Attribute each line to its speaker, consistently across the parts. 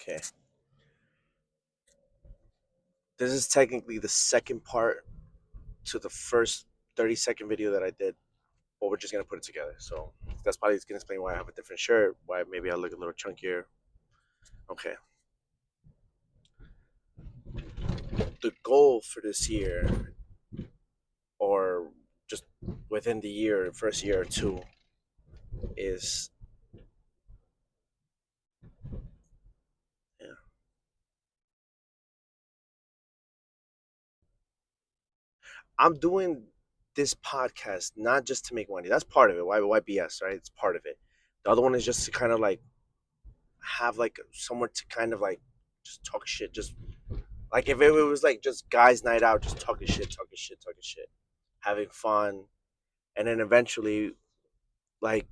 Speaker 1: Okay. This is technically the second part to the first 30-second video that I did, but we're just gonna put it together. So that's probably gonna explain why I have a different shirt, why maybe I look a little chunkier. Okay. The goal for this year, or just within the year, first year or two, is yeah, I'm doing this podcast not just to make money. That's part of it. Why BS, right? It's part of it. The other one is just to kind of like have like somewhere to kind of like just talk shit. Just like if it was like just guys' night out, just talking shit, having fun, and then eventually, like,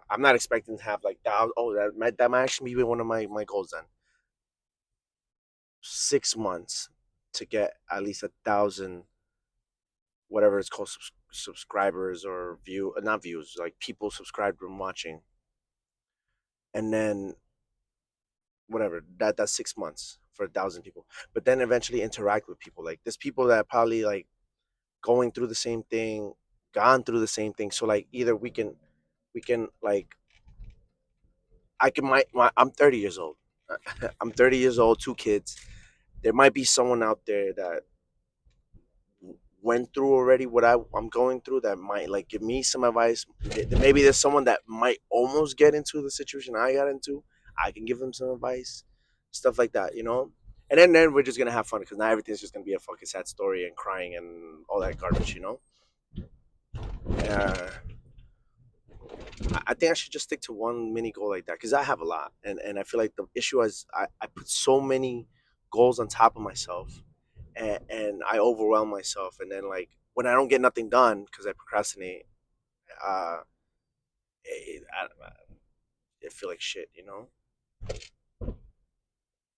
Speaker 1: I'm not expecting to have like that. Oh, that might actually be one of my goals then. 6 months to get at least 1,000, whatever it's called, subscribers or not views, like people subscribed and watching, and then whatever that's 6 months for 1,000 people. But then eventually interact with people. Like there's people that probably like going through the same thing, gone through the same thing. So like either we can like I can I'm 30 years old. I'm 30 years old, two kids. There might be someone out there that went through already what I'm going through that might like give me some advice. Maybe there's someone that might almost get into the situation I got into. I can give them some advice, stuff like that, you know. And then we're just gonna have fun because not everything's just gonna be a fucking sad story and crying and all that garbage, you know. Uh, I think I should just stick to one mini goal like that because I have a lot, and I feel like the issue is I put so many goals on top of myself, and I overwhelm myself, and then like when I don't get nothing done because I procrastinate, uh, I feel like shit, you know.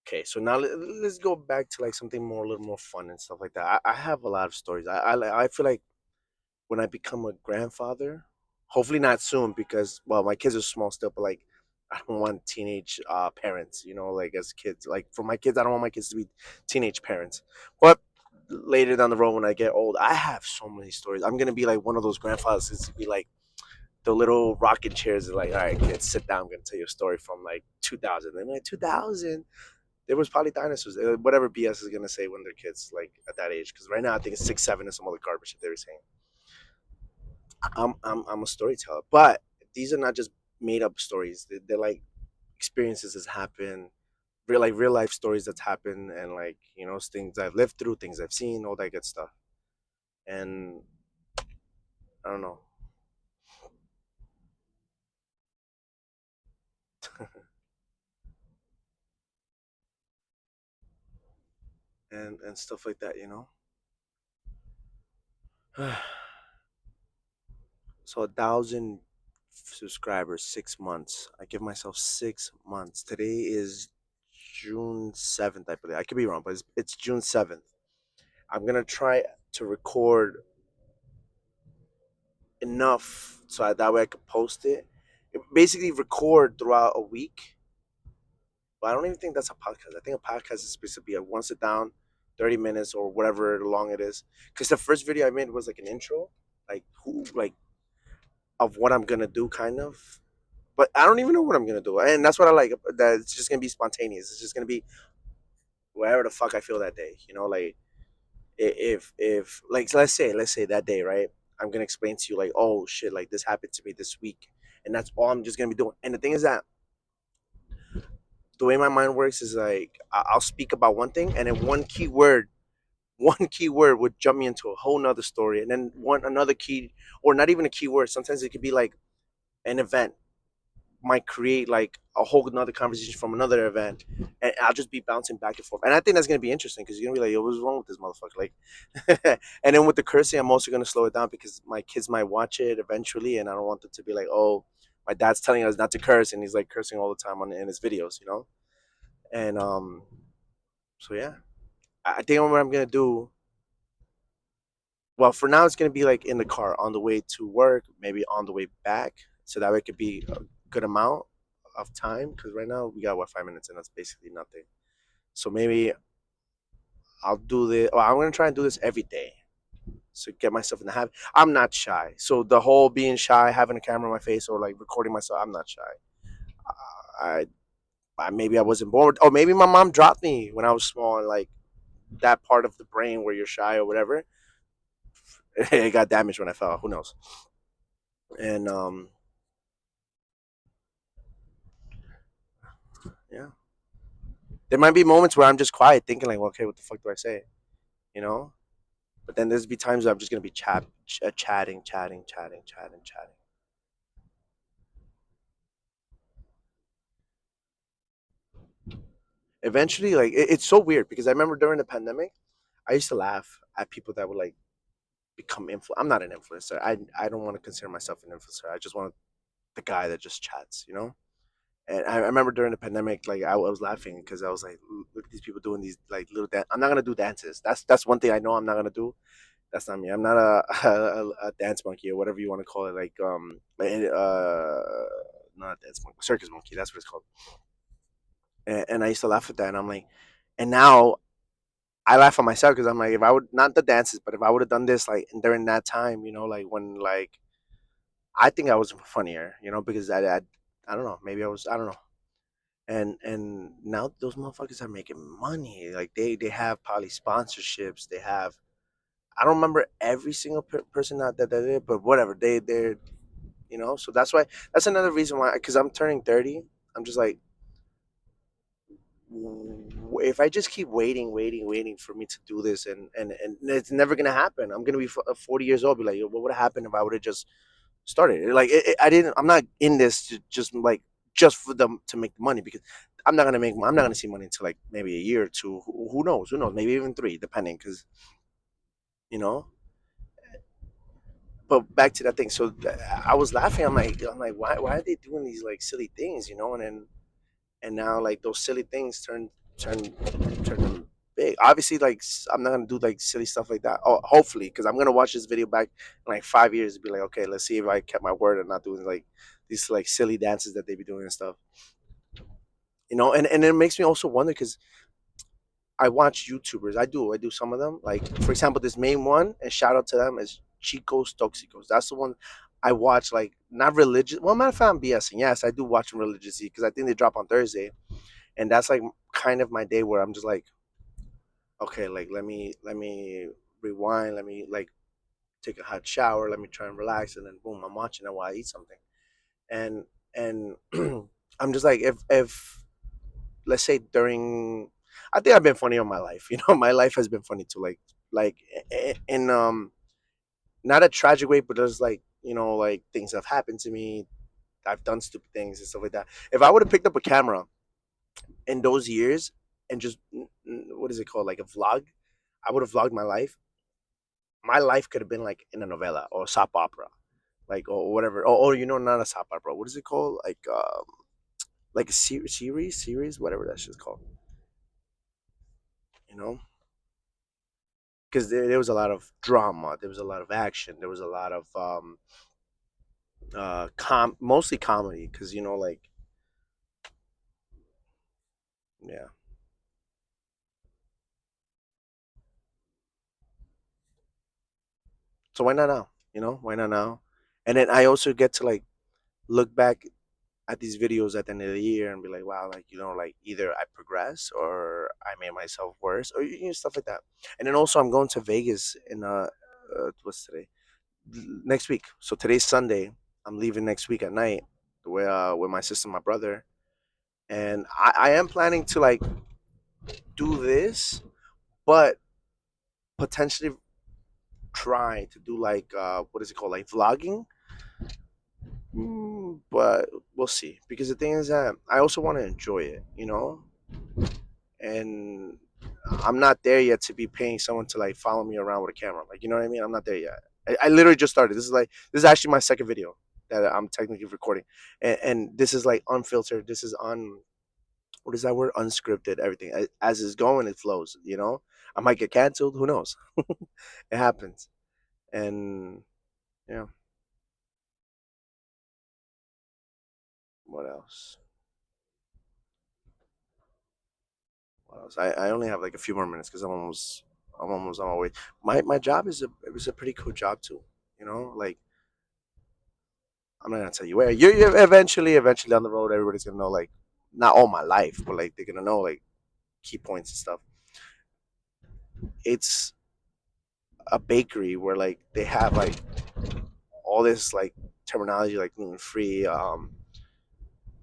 Speaker 1: Okay, so now let's go back to like something more, a little more fun and stuff like that. I have a lot of stories. I feel like when I become a grandfather, hopefully not soon because well, my kids are small still, but like I don't want teenage parents, you know, like as kids. Like for my kids, I don't want my kids to be teenage parents. But later down the road when I get old, I have so many stories. I'm gonna be like one of those grandfathers that's be like the little rocking chairs, like, all right, kids, sit down. I'm gonna tell you a story from like 2000. They're like 2000. There was probably dinosaurs, whatever BS is gonna say when they're kids, like at that age. Because right now I think it's 6, 7, and some other garbage that they were saying. I'm a storyteller, but these are not just made up stories. They're like experiences that's happened, real life stories that's happened, and like things I've lived through, things I've seen, all that good stuff. And I don't know, and stuff like that, you know. So 1,000 subscribers, 6 months. I give myself 6 months. Today is June 7th, I believe. I could be wrong, but it's June 7th. I'm gonna try to record enough so that way I could post it. Basically, record throughout a week. But I don't even think that's a podcast. I think a podcast is supposed to be a one sit down, 30 minutes or whatever long it is. Because the first video I made was like an intro, like who, like of what I'm gonna do, kind of. But I don't even know what I'm gonna do, and that's what I like. That it's just gonna be spontaneous. It's just gonna be whatever the fuck I feel that day. You know, like if like let's say that day, right? I'm gonna explain to you like, oh shit, like this happened to me this week, and that's all I'm just gonna be doing. And the thing is that the way my mind works is like I'll speak about one thing, and then one key word would jump me into a whole nother story, and then one another key, or not even a key word. Sometimes it could be like an event might create like a whole another conversation from another event, and I'll just be bouncing back and forth. And I think that's gonna be interesting because you're gonna be like, "Yo, what's wrong with this motherfucker?" Like, and then with the cursing, I'm also gonna slow it down because my kids might watch it eventually, and I don't want them to be like, "Oh, my dad's telling us not to curse," and he's like cursing all the time in his videos, you know. And so yeah, I think what I'm gonna do. Well, for now, it's gonna be like in the car on the way to work, maybe on the way back, so that way it could be a good amount of time because right now we got what 5 minutes and that's basically nothing. So maybe I'll do this. Well, I'm gonna try and do this every day. So get myself in the habit. I'm not shy. So the whole being shy, having a camera in my face, or like recording myself, I'm not shy. I, maybe I wasn't born, or maybe my mom dropped me when I was small, and like that part of the brain where you're shy or whatever, it got damaged when I fell. Who knows? And yeah, there might be moments where I'm just quiet, thinking like, well, okay, what the fuck do I say? You know. But then there's be times where I'm just gonna be chatting, chatting, chatting, chatting, chatting. Eventually, like it's so weird because I remember during the pandemic, I used to laugh at people that would like become influ. I'm not an influencer. I don't want to consider myself an influencer. I just want the guy that just chats, you know. And I remember during the pandemic, like I was laughing because I was like, look at these people doing these like little dance. I'm not gonna do dances. That's one thing I know I'm not gonna do. That's not me. I'm not a dance monkey or whatever you want to call it. Not a dance monkey, circus monkey. That's what it's called. And I used to laugh at that, and I'm like, and now I laugh at myself because I'm like, if I would not the dances, but if I would have done this like during that time, you know, like when like I think I was funnier, you know, because I don't know, maybe I don't know, and now those motherfuckers are making money, like they have probably sponsorships, they have. I don't remember every single person that did it, but whatever they're you know. So that's why that's another reason why because I'm turning 30. I'm just like if I just keep waiting for me to do this, and it's never gonna happen. I'm gonna be 40 years old. Be like, what would have happened if I would have just started? Like, I didn't. I'm not in this to just like just for them to make the money because I'm not gonna make. I'm not gonna see money until like maybe a year or two. Who knows? Who knows? Maybe even three, depending. Because you know. But back to that thing. So I was laughing. I'm like, why are they doing these like silly things? You know, and now like those silly things turn turn them big. Obviously, like I'm not gonna do like silly stuff like that. Oh, hopefully, because I'm gonna watch this video back in like 5 years and be like, okay, let's see if I kept my word and not doing like these like silly dances that they be doing and stuff. You know, and it makes me also wonder because I watch YouTubers. I do some of them. Like for example, this main one, and shout out to them is Chicos Toxicos. That's the one I watch. Like not religious. Well, matter of fact, I'm BSing. Yes, I do watch them religiously because I think they drop on Thursday, and that's like kind of my day where I'm just like, okay, like let me rewind, let me like take a hot shower, let me try and relax, and then boom, I'm watching it while I eat something, and and I'm just like if let's say during, I think I've been funny all my life, you know, my life has been funny too, like in not a tragic way, but there's like you know like things have happened to me, I've done stupid things and stuff like that. If I would have picked up a camera in those years and just what is it called like a vlog, I would have vlogged my life. My life could have been like in a novella or a soap opera, like or whatever. Or you know, not a soap opera. What is it called? Like a series, whatever that shit's called. You know, because there was a lot of drama, there was a lot of action, there was a lot of mostly comedy. Because you know, like yeah. So why not now? You know, why not now? And then I also get to like look back at these videos at the end of the year and be like, wow, like you know, like either I progress or I made myself worse or you know, stuff like that. And then also I'm going to Vegas in what's today? Next week. So today's Sunday. I'm leaving next week at night with my sister, and my brother, and I am planning to like do this, but potentially try to do like what is it called, like vlogging. But we'll see because the thing is that I also want to enjoy it, you know, and I'm not there yet to be paying someone to like follow me around with a camera. Like, you know what I mean? I'm not there yet. I literally just started. This is actually my second video that I'm technically recording, and this is like unfiltered. This is on what is that word? Unscripted. Everything as is going, it flows. You know, I might get canceled. Who knows? It happens. And yeah, what else? What else? I only have like a few more minutes because I'm almost on my way. My job is a it was a pretty cool job too. You know, like I'm not gonna tell you where. You eventually down the road, everybody's gonna know like not all my life, but like they're gonna know like key points and stuff. It's a bakery where like they have like all this like terminology like gluten free,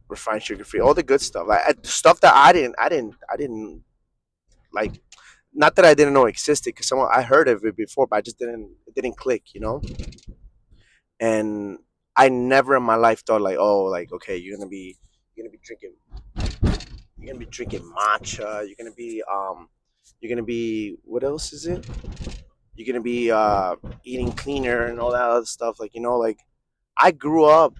Speaker 1: refined sugar free, all the good stuff. Like stuff that I didn't like. Not that I didn't know existed, because someone I heard of it before, but I just didn't it didn't click, you know. And I never in my life thought like, oh, like okay, you're gonna be drinking you're gonna be drinking matcha. You're gonna be what else is it? You're gonna be eating cleaner and all that other stuff. Like you know, like I grew up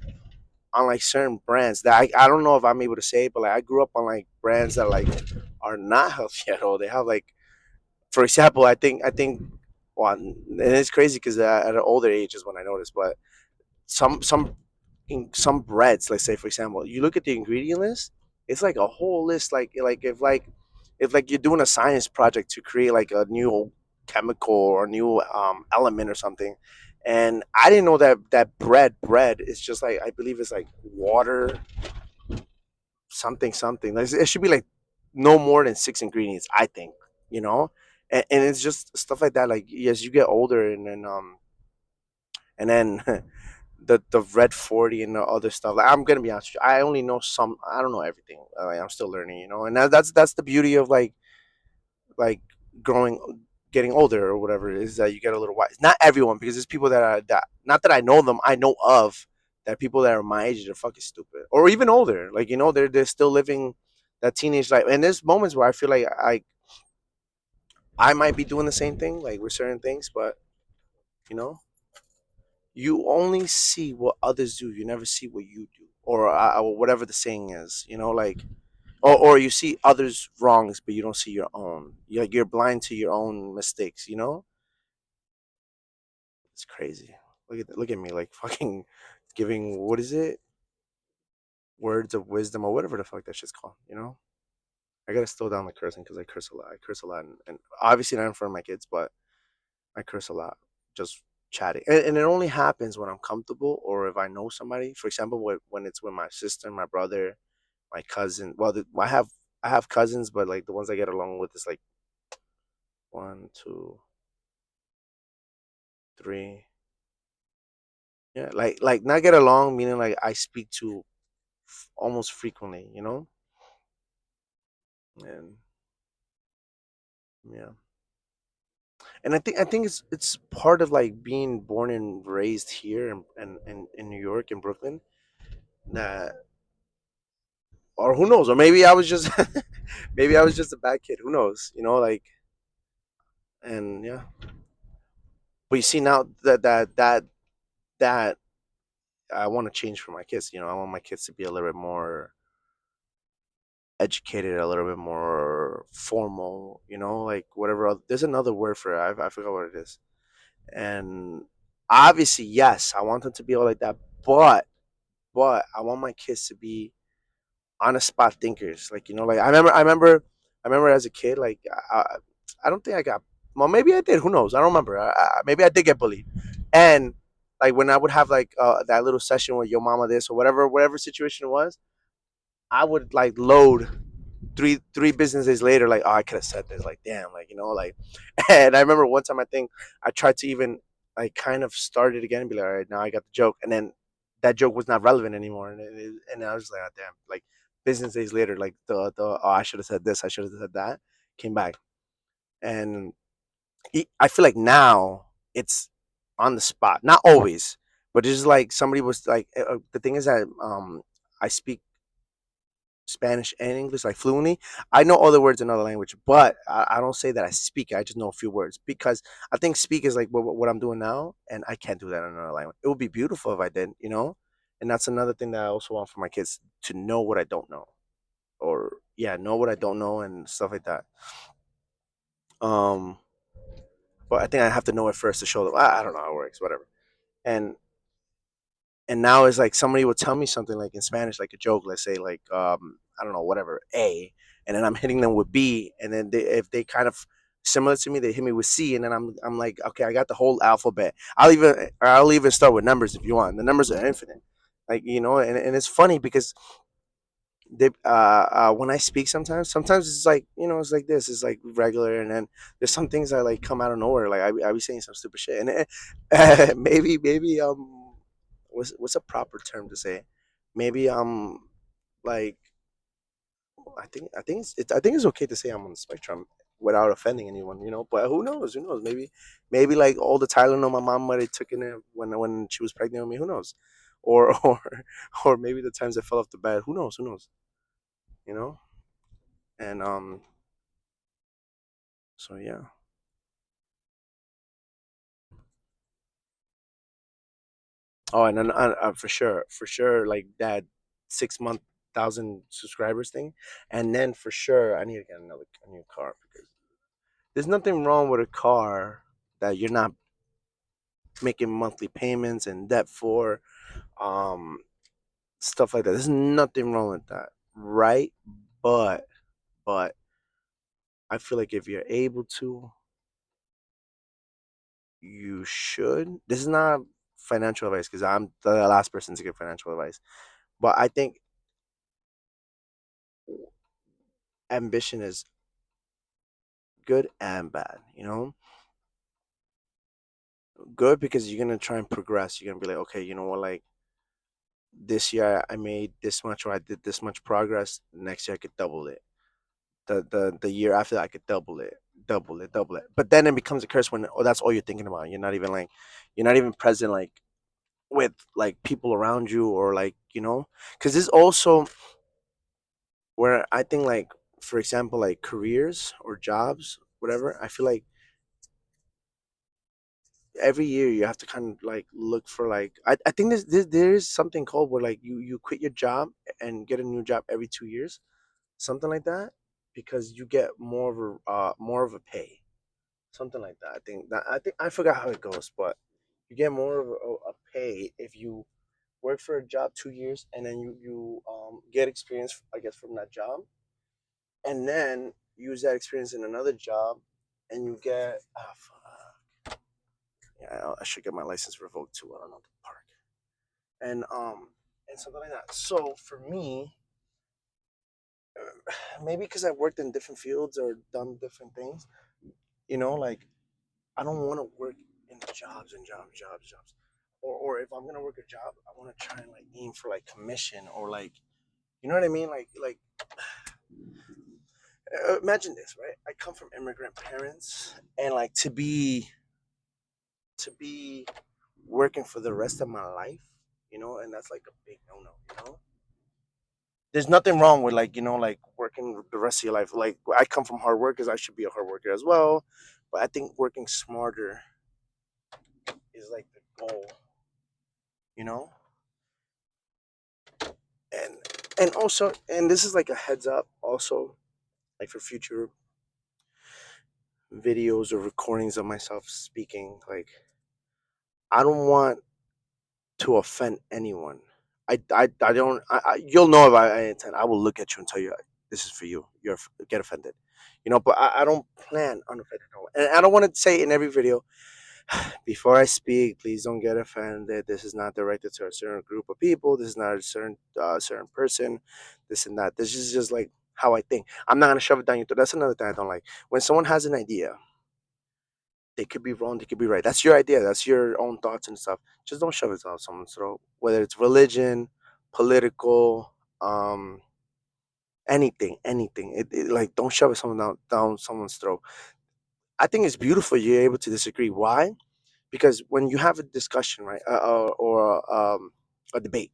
Speaker 1: on like certain brands that I don't know if I'm able to say, but like I grew up on like brands that like are not healthy at all. They have like, for example, I think well, and it's crazy because at an older age is when I noticed, but some in some breads, let's say for example, you look at the ingredient list, it's like a whole list, if like you're doing a science project to create like a new chemical or new element or something. And I didn't know that bread is just like, I believe it's like water, something something. Like, it should be like no more than six ingredients, I think, you know. And it's just stuff like that. Like as you get older, and then the red 40 and the other stuff. Like, I'm gonna be honest with you, I only know some. I don't know everything. Like, I'm still learning, you know. And that's the beauty of like growing, getting older or whatever, is that you get a little wise. Not everyone, because there's people that are that, not that I know them, I know of, that people that are my age are fucking stupid or even older. Like you know, they're still living that teenage life. And there's moments where I feel like I might be doing the same thing, like with certain things, but you know, you only see what others do. You never see what you do, or whatever the saying is. You know, like or you see others' wrongs, but you don't see your own. You're blind to your own mistakes. You know, it's crazy. Look at me, like fucking giving, what is it, words of wisdom or whatever the fuck that shit's called. You know, I gotta slow down the cursing because I curse a lot. I curse a lot, and obviously not in front of my kids, but I curse a lot. Just chatting, and it only happens when I'm comfortable or if I know somebody. For example, when it's with my sister, my brother, my cousin. Well, I have cousins, but like the ones I get along with is like one, two, three. Yeah, like not get along meaning like I speak to almost frequently. You know, and yeah, and I think it's part of like being born and raised here in New York, in Brooklyn, that, or who knows, or maybe I was just maybe I was just a bad kid. Who knows? You know, like, and yeah. But you see now that I want to change for my kids. You know, I want my kids to be a little bit more educated, a little bit more formal. You know, like whatever. There's another word for it. I forgot what it is. And obviously, yes, I want them to be all like that. But I want my kids to be on the spot thinkers. Like you know, like I remember as a kid, like I don't think I got. Well, maybe I did. Who knows? I don't remember. Maybe I did get bullied, and like when I would have like that little session with your mama this or whatever situation it was, I would like load three business days later, like, oh, I could have said this, like damn, like you know, like. And I remember one time I think I tried to even like kind of start it again and be like, all right, now I got the joke, and then that joke was not relevant anymore, and I was like, oh, damn, like business days later, like the oh, I should have said this, I should have said that, came back. And I feel like now it's on the spot, not always, but it's just like somebody was like, the thing is that I speak Spanish and English like fluently. I know other words in other language, but I don't say that I speak it. I just know a few words because I think speak is like what I'm doing now, and I can't do that in another language. It would be beautiful if I did, you know. And that's another thing that I also want for my kids, to know what I don't know, or yeah, know what I don't know and stuff like that. Um, but I think I have to know it first to show them. I don't know how it works, whatever. And and now it's like somebody would tell me something like in Spanish, like a joke. Let's say like I don't know, whatever, A, and then I'm hitting them with B, and then if they kind of similar to me, they hit me with C, and then I'm like, okay, I got the whole alphabet. I'll even start with numbers if you want. The numbers are infinite, like and it's funny because when I speak sometimes it's like it's like this, it's like regular, and then there's some things that like come out of nowhere, like I be saying some stupid shit, and maybe what's a proper term to say? Maybe like I think it's okay to say I'm on the spectrum without offending anyone, But who knows? Who knows? Maybe like all the Tylenol my mom might have taken it when she was pregnant with me. Who knows? Or or maybe the times I fell off the bed. Who knows? Who knows? You know? And so yeah. Oh, and then for sure, like that 6 month 1,000 subscribers thing, and then for sure I need to get a new car because there's nothing wrong with a car that you're not making monthly payments and debt for, um, stuff like that. There's nothing wrong with that, right? But but I feel like if you're able to, you should. This is not financial advice because I'm the last person to give financial advice, but I think ambition is good and bad. Good because you're gonna try and progress. You're gonna be like, okay, you know what, like this year I made this much or I did this much progress. Next year I could double it. The year after that I could double it, double it, double it. But then it becomes a curse when that's all you're thinking about. You're not even present like with like people around you or like because this also where I think like for example like careers or jobs whatever. I feel like every year you have to kind of like look for like I think there is something called where like you quit your job and get a new job every 2 years, something like that, because you get more of a pay, something like that. I think I forgot how it goes, but you get more of a pay if you work for a job 2 years and then you get experience I guess from that job, and then use that experience in another job, and you get yeah, I should get my license revoked too. I don't know the park and something like that. So for me, maybe because I worked in different fields or done different things, like I don't want to work in jobs and jobs. Or if I'm gonna work a job, I want to try and like aim for like commission or like you know what I mean, like imagine this, right? I come from immigrant parents, and like to be working for the rest of my life, and that's like a big no-no. There's nothing wrong with like like working the rest of your life. Like I come from hard workers, I should be a hard worker as well, but I think working smarter is like the goal, you know. And also, and this is like a heads up also, like for future videos or recordings of myself speaking, like I don't want to offend anyone. I don't. You'll know if I intend. I will look at you and tell you this is for you. Get offended, But I don't plan on offending no one, and I don't want to say in every video before I speak. Please don't get offended. This is not directed to a certain group of people. This is not a certain person. This and that. This is just like how I think. I'm not gonna shove it down your throat. That's another thing I don't like. When someone has an idea, they could be wrong, they could be right. That's your idea. That's your own thoughts and stuff. Just don't shove it down someone's throat. Whether it's religion, political, anything. Like don't shove it someone down someone's throat. I think it's beautiful you're able to disagree. Why? Because when you have a discussion, right, or a debate,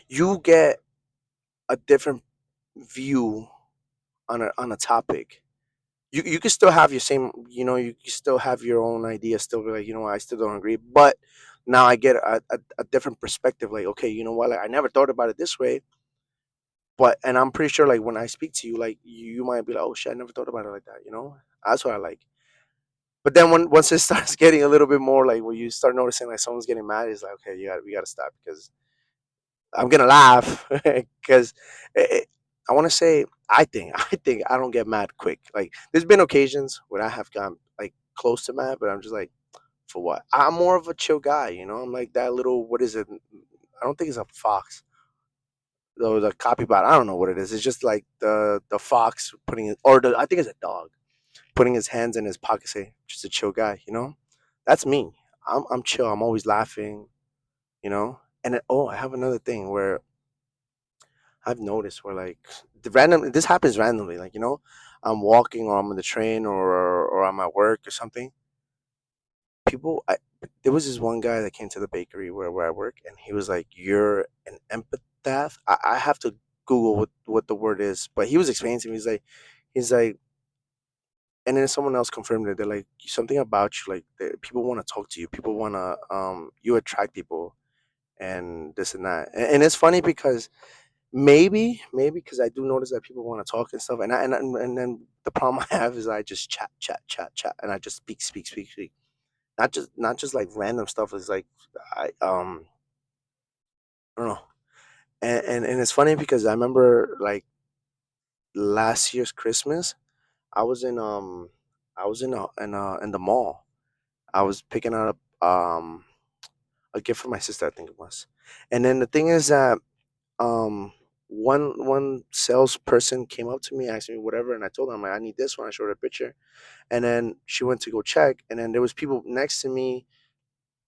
Speaker 1: you get a different view on a topic. You can still have your same, you can still have your own idea, still be like, I still don't agree, but now I get a different perspective. Like, okay, you know what? Like, I never thought about it this way, and I'm pretty sure, like, when I speak to you, like, you might be like, oh shit, I never thought about it like that. That's what I like. But then once it starts getting a little bit more like when you start noticing like someone's getting mad, it's like, okay, we gotta stop because I'm gonna laugh because I want to say I think I don't get mad quick. Like there's been occasions when I have gone like close to mad, but I'm just like, for what? I'm more of a chill guy, you know. I'm like that little, what is it? I don't think it's a fox. Though the copycat, I don't know what it is. It's just like the fox putting it, or I think it's a dog putting his hands in his pocket, say, just a chill guy, you know. That's me. I'm chill. I'm always laughing, you know. And then, oh, I have another thing where I've noticed where like the random this happens randomly, like you know, I'm walking or I'm on the train or I'm at work or something. People, there was this one guy that came to the bakery where I work, and he was like, "You're an empath." I have to Google what the word is, but he was explaining to me. He's like, and then someone else confirmed it. They're like, something about you, like people want to talk to you. People want to, you attract people, and this and that. And it's funny because maybe because I do notice that people want to talk and stuff, and then the problem I have is I just chat, and I just speak. Not just like random stuff. It's like I don't know. And it's funny because I remember like last year's Christmas, I was in I was in the mall. I was picking up a gift for my sister, I think it was. And then the thing is that um one salesperson came up to me, asked me whatever, and I told them like, I need this one. I showed her a picture, and then she went to go check, and then there was people next to me.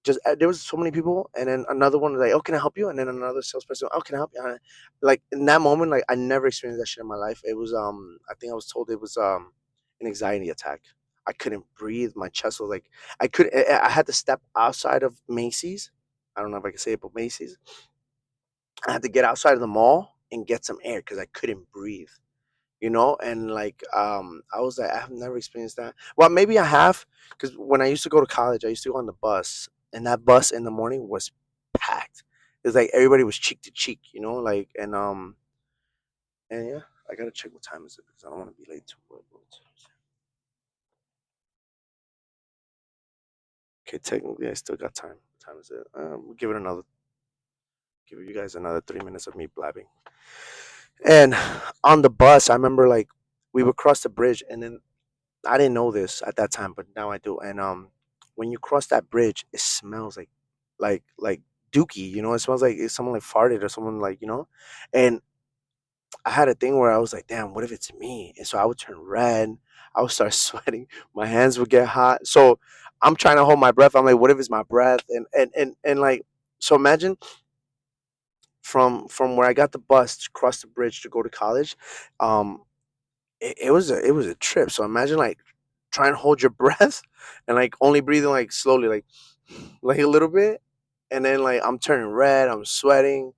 Speaker 1: Just there was so many people, and then another one was like, "Oh, can I help you?" And then another salesperson, "Oh, can I help you?" Like in that moment, like I never experienced that shit in my life. It was I think I was told it was an anxiety attack. I couldn't breathe. My chest was like I had to step outside of Macy's. I don't know if I can say it, but Macy's. I had to get outside of the mall and get some air because I couldn't breathe. You know, and like I was like, I have never experienced that. Well, maybe I have, because when I used to go to college, I used to go on the bus, and that bus in the morning was packed. It's like everybody was cheek to cheek, you know, like and yeah, I gotta check what time is it because I don't want to be late to work. Okay, technically I still got time. What time is it? We'll give you guys another 3 minutes of me blabbing. And on the bus, I remember like we would cross the bridge, and then I didn't know this at that time, but now I do. And when you cross that bridge, it smells like dookie. You know, it smells like it's someone like farted or someone like you know. And I had a thing where I was like, damn, what if it's me? And so I would turn red. I would start sweating. My hands would get hot. So I'm trying to hold my breath. I'm like, what if it's my breath? And like, so imagine from where I got the bus to cross the bridge to go to college. Um, it was a trip. So imagine like trying to hold your breath and like only breathing like slowly, like a little bit, and then like I'm turning red, I'm sweating,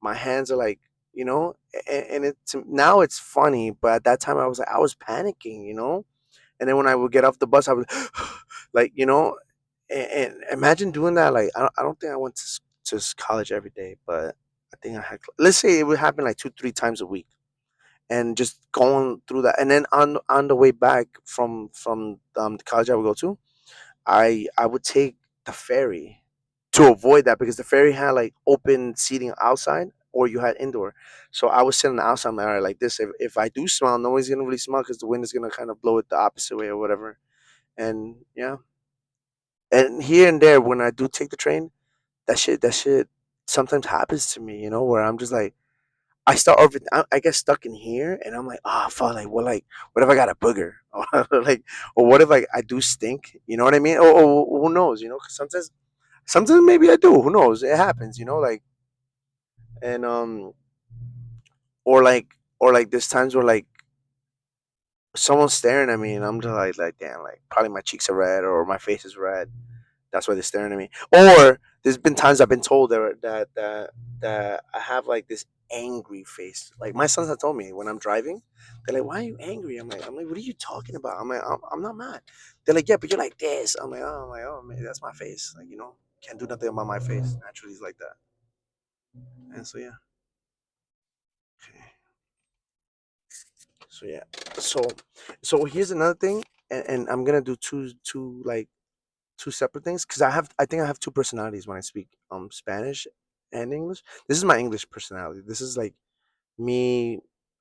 Speaker 1: my hands are like you know, and it's now it's funny, but at that time I was panicking, you know, and then when I would get off the bus, I would like you know, and imagine doing that. Like I don't think I went to college every day, but I think I had. Let's say it would happen like 2 3 times a week and just going through that. And then on the way back from the college I would go to, I would take the ferry to avoid that because the ferry had like open seating outside or you had indoor. So I was sitting outside my area like this. If I do smell, nobody's gonna really smell because the wind is gonna kind of blow it the opposite way or whatever. And yeah, and here and there when I do take the train, that shit sometimes happens to me. You know, where I'm just like I get stuck in here, and I'm like, oh fuck, like, what if I got a booger, or like, or what if I do stink? You know what I mean? Or who knows? You know, 'cause sometimes maybe I do. Who knows? It happens. You know, like and or like there's times where like someone's staring at me, and I'm just like damn, like probably my cheeks are red or my face is red. That's why they're staring at me. Or there's been times I've been told that I have like this angry face. Like my sons have told me when I'm driving, they're like, "Why are you angry?" I'm like, "What are you talking about?" I'm not mad." They're like, "Yeah, but you're like this." I'm like, "Oh man, that's my face. Like you know, can't do nothing about my face. Naturally, it's like that." And so yeah, okay. So yeah, so so here's another thing, and I'm gonna do two separate things because I think I have two personalities when I speak Spanish and English. This is my English personality. This is like me,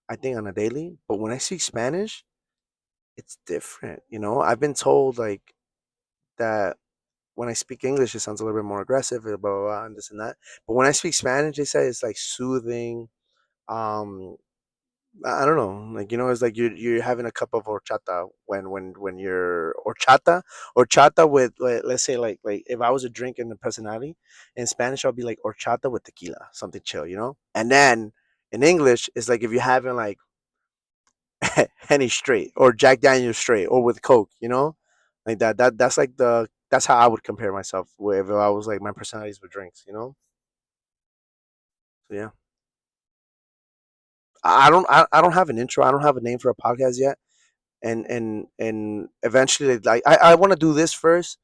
Speaker 1: I think, on a daily. But when I speak Spanish, it's different. I've been told like that when I speak English, it sounds a little bit more aggressive, blah, blah, blah, and this and that. But when I speak Spanish, they say it's like soothing. Um, I don't know, like it's like you're having a cup of horchata when you're horchata with let's say like if I was a drink in the personality in Spanish, I'll be like horchata with tequila, something chill. And then in English, it's like if you're having like Henny straight or Jack Daniels straight or with Coke, like that. That's how I would compare myself with if I was like my personalities with drinks. So yeah, I don't have an intro. I don't have a name for a podcast yet. And eventually, like I want to do this first,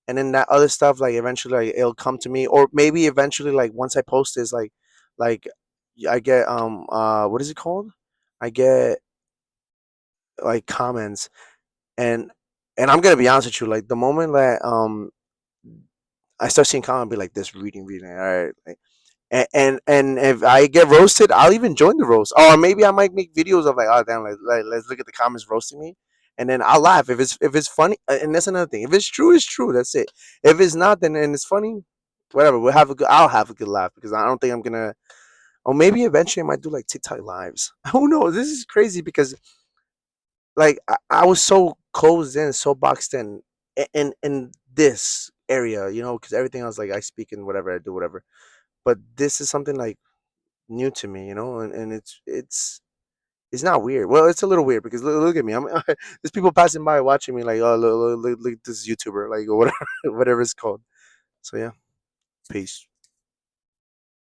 Speaker 1: and then that other stuff, like eventually, like, it'll come to me, or maybe eventually, like once I post this, like I get what is it called? I get like comments, and I'm gonna be honest with you, like the moment that I start seeing comments, be like this, reading, all right, like, and if I get roasted, I'll even join the roast. Or maybe I might make videos of like, oh damn, like let's look at the comments roasting me, and then I'll laugh if it's funny. And that's another thing. If it's true, it's true. That's it. If it's not, then and it's funny, whatever. I'll have a good laugh because I don't think I'm gonna. Or maybe eventually I might do like TikTok lives. Who knows? This is crazy because like I was so closed in, so boxed in this area, because everything else like I speak and whatever I do, whatever. But this is something like new to me, and it's not weird. Well, it's a little weird because look at me. There's people passing by watching me like, oh look, look, look, this YouTuber like or whatever whatever it's called. So yeah, peace.